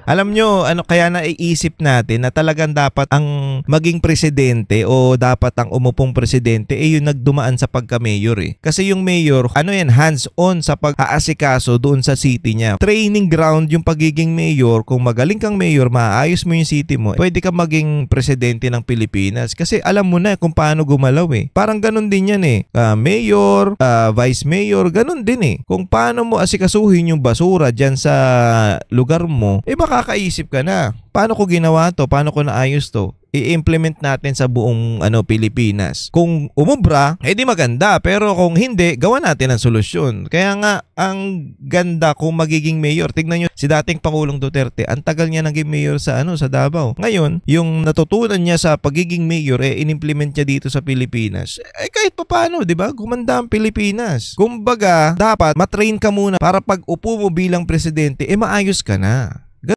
Alam nyo, ano kaya naiisip natin na talagang dapat ang maging presidente o dapat ang umupong presidente yung nagdumaan sa pagka-mayor eh. Kasi yung mayor, ano yan, hands-on sa pag-aasikaso doon sa city niya. Training ground yung pagiging mayor. Kung magaling kang mayor, maayos mo yung city mo, pwede ka maging presidente ng Pilipinas. Kasi alam mo na kung paano gumalaw eh. Parang ganun din yan eh. Mayor, vice mayor, ganun din eh. Kung paano mo asikasuhin yung basura dyan sa lugar mo, makakaisip ka na, paano ko ginawa to? Paano ko naayos to? I-implement natin sa buong Pilipinas. Kung umubra, di maganda. Pero kung hindi, gawa natin ang solusyon. Kaya nga, ang ganda kung magiging mayor. Tignan nyo, si dating Pangulong Duterte, ang tagal niya naging mayor sa Davao. Ngayon, yung natutunan niya sa pagiging mayor, in-implement niya dito sa Pilipinas. Kahit paano, di ba? Gumanda ang Pilipinas. Kumbaga, dapat matrain ka muna para pag upo mo bilang presidente, maayos ka na.